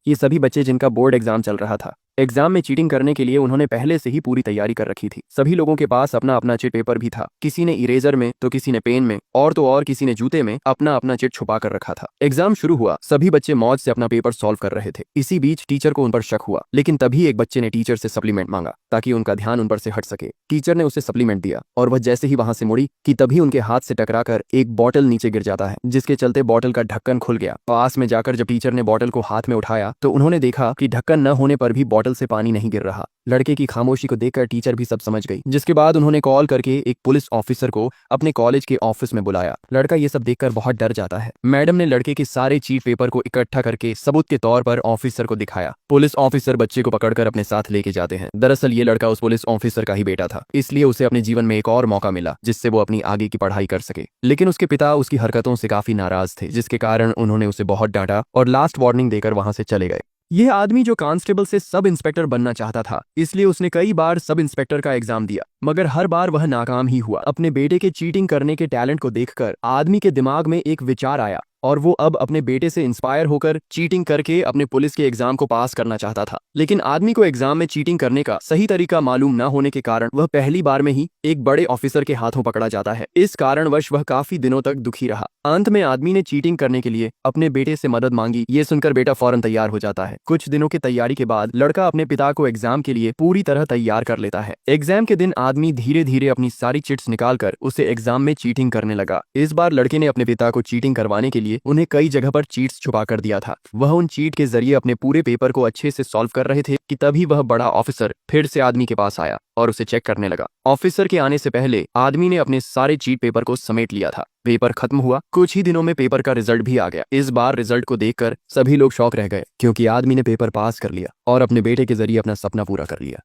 ये सभी बच्चे जिनका बोर्ड एग्जाम चल रहा था। एग्जाम में चीटिंग करने के लिए उन्होंने पहले से ही पूरी तैयारी कर रखी थी। सभी लोगों के पास अपना अपना चिट पेपर भी था। किसी ने इरेजर में तो किसी ने पेन में और तो और किसी ने जूते में अपना अपना चिट छुपा कर रखा था। एग्जाम शुरू हुआ, सभी बच्चे मौज से अपना पेपर सॉल्व कर रहे थे। इसी बीच टीचर को उन पर शक हुआ, लेकिन तभी एक बच्चे ने टीचर से सप्लीमेंट मांगा ताकि उनका ध्यान उन पर से हट सके। टीचर ने उसे सप्लीमेंट दिया और वह जैसे ही वहां से मुड़ी कि तभी उनके हाथ से टकराकर एक बॉटल नीचे गिर जाता है, जिसके चलते बॉटल का ढक्कन खुल गया। पास में जाकर जब टीचर ने बॉटल को हाथ में उठाया तो उन्होंने देखा कि ढक्कन न होने पर भी बॉटल से पानी नहीं गिर रहा। लड़के की खामोशी को देखकर टीचर भी सब समझ गई, जिसके बाद उन्होंने कॉल करके एक पुलिस ऑफिसर को अपने कॉलेज के ऑफिस में बुलाया। लड़का ये सब देखकर बहुत डर जाता है। मैडम ने लड़के के सारे चीट पेपर को इकट्ठा करके सबूत के तौर पर ऑफिसर को दिखाया। पुलिस ऑफिसर बच्चे को पकड़कर अपने साथ लेके जाते हैं। दरअसल ये लड़का उस पुलिस ऑफिसर का ही बेटा था, इसलिए उसे अपने जीवन में एक और मौका मिला जिससे वो अपनी आगे की पढ़ाई कर सके। लेकिन उसके पिता उसकी हरकतों से काफी नाराज थे, जिसके कारण उन्होंने उसे बहुत डांटा और लास्ट वार्निंग देकर वहां से चले गए। यह आदमी जो कांस्टेबल से सब इंस्पेक्टर बनना चाहता था, इसलिए उसने कई बार सब इंस्पेक्टर का एग्जाम दिया, मगर हर बार वह नाकाम ही हुआ। अपने बेटे के चीटिंग करने के टैलेंट को देखकर आदमी के दिमाग में एक विचार आया और वो अब अपने बेटे से इंस्पायर होकर चीटिंग करके अपने पुलिस के एग्जाम को पास करना चाहता था। लेकिन आदमी को एग्जाम में चीटिंग करने का सही तरीका मालूम न होने के कारण वह पहली बार में ही एक बड़े ऑफिसर के हाथों पकड़ा जाता है। इस कारणवश वह काफी दिनों तक दुखी रहा। अंत में आदमी ने चीटिंग करने के लिए अपने बेटे से मदद मांगी। ये सुनकर बेटा फौरन तैयार हो जाता है। कुछ दिनों की तैयारी के बाद लड़का अपने पिता को एग्जाम के लिए पूरी तरह तैयार कर लेता है। एग्जाम के दिन आदमी धीरे धीरे अपनी सारी चिट्स निकालकर उसे एग्जाम में चीटिंग करने लगा। इस बार लड़के ने अपने पिता को चीटिंग करवाने के लिए उन्हें कई जगह पर चीट्स छुपा कर दिया था। वह उन चीट के जरिए अपने पूरे पेपर को अच्छे से सॉल्व कर रहे थे कि तभी वह बड़ा ऑफिसर फिर से आदमी के पास आया और उसे चेक करने लगा। ऑफिसर के आने से पहले आदमी ने अपने सारे चीट पेपर को समेट लिया था। पेपर खत्म हुआ, कुछ ही दिनों में पेपर का रिजल्ट भी आ गया। इस बार रिजल्ट को देखकर सभी लोग शॉक रह गए, क्योंकि आदमी ने पेपर पास कर लिया और अपने बेटे के जरिए अपना सपना पूरा कर लिया।